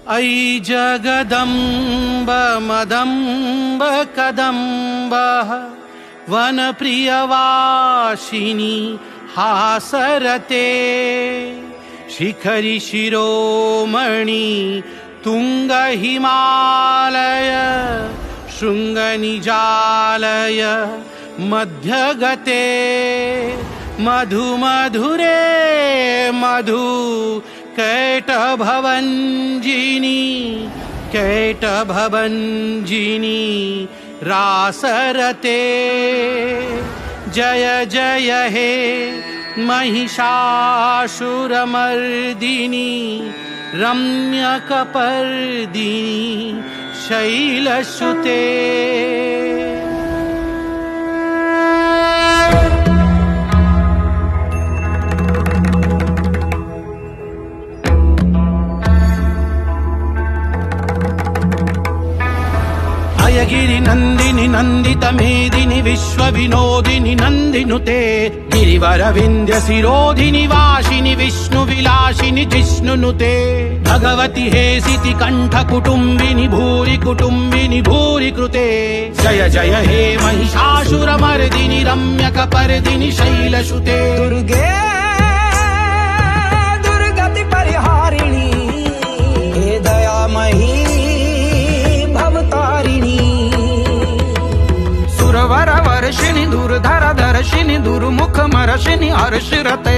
अयि जगदम्ब मदम्ब कदम्ब वनप्रियवासिनी हासरते शिखरि शिरोमणि तुंग हिमालय शृंगनिजालय मध्यगते मधु मधुरे मधु कैटभवञ्जिनी कैटभवञ्जिनी रासरते जय जय हे महिषासुरमर्दिनी रम्यकपर्दिनी शैलसुते। गिरि नंदिनी नंदित मेदिनी विश्व विनोदिनी नंदिनुते गिरिवर विंध्य शिरोधिनी वासिनी विष्णु विलासिनी जिष्णुनुते भगवती हेसिति कंठ कुटुंबिनी भूरि कृते जय जय हे महिषासुरमर्दिनी रम्यकपर्दिनी शैलसुते। दुर्गे दुर्गति परिहारिणी हे दयामयी भवतारिणी सुरवर वर्षिणी दुर्धर दर्शिनी दुर्मुख मर्शिनी हर्षरते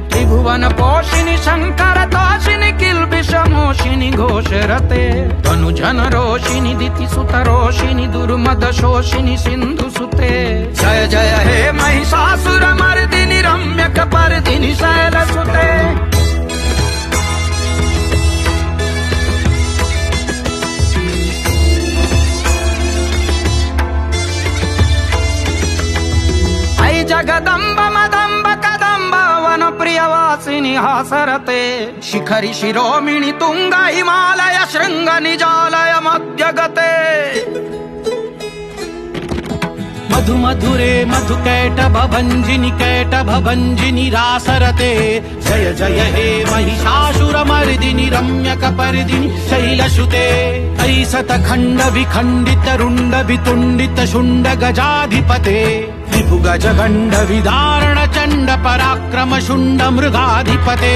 त्रिभुवन पोषिणी शंकर तोषिणी किल्बिष मोषिणी घोषरते तनुजन रोषिणी दिति सुत रोषिणी दुर्मद शोषिणी सिंधु सुते जय जय हे महिषासुरमर्दिनी रम्यकपर्दिनी शैलसुते। जगदम्ब मदम्ब कदम्ब वन प्रियवासिनी हासरते शिखरि शिरोमणि तुंग हिमालय शृंग निजालय मध्यगते मधु मधुरे मधु कैटभवञ्जिनी रासरते जय जय हे महिषासुरमर्दिनी रम्यकपर्दिनी शैलसुते। ऐसत खंड विखंडित रुंड वितुंडित शुंड गजाधिपते त्रिभु गज गंड विदारण चंड पराक्रम शुंड मृगाधिपते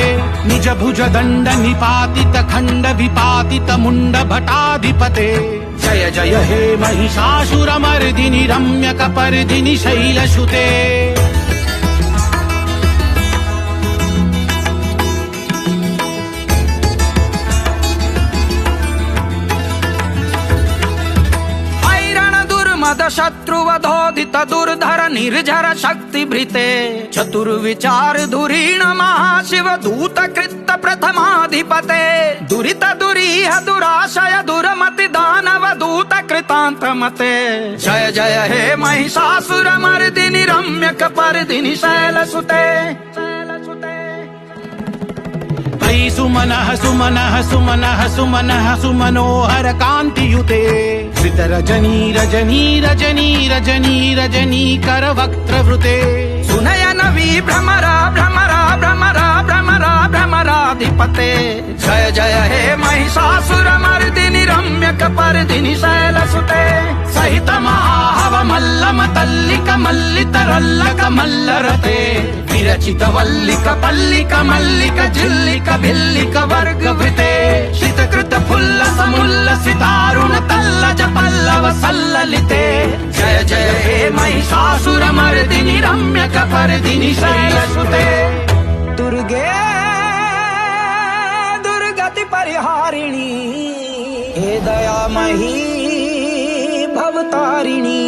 निज भुज दंड निपातित खंड विपातित मुंड भटाधिपते जय जय हे महिषासुरमर्दिनी रम्यकपर्दिनी शैलसुते। शत्रुवधोदित दुर्धर निर्झर शक्ति भृते चतुर्विचार धुरीण महाशिव दूत कृत प्रथमाधिपते दुरित दुरीह दुराशय दुरमति दानव दूत कृतांत मते जय जय हे महिषासुरमर्दिनी रम्यकपर्दिनी शैलसुते। अयि सुमनः सुमनः सुमनः सुमनः सुमनोहर कान्तियुते श्रित रजनी रजनी रजनी रजनी रजनी कर वक्त्रवृते सुनयन विभ्रमरा भ्रमरा भ्रमरा भ्रमरा भ्रमराधिपते जय जय हे महिषासुरमर्दिनी रम्यकपर्दिनी शैलसुते सहित महाहव मल्लम तल्लिक मल्लितरल्लक मल्लरते विरचित वल्लिक पल्लिक मल्लिक झिल्लिक भिल्लिक वर्गवृते शितकृत फुल्लसमुल्लसितारुण तल्लज पल्लव सल्ललिते जय जय हे महिषासुरमर्दिनी रम्यकपर्दिनी शैलसुते। दुर्गे दुर्गति परिहारिणी हे दयामयी भवतारिणी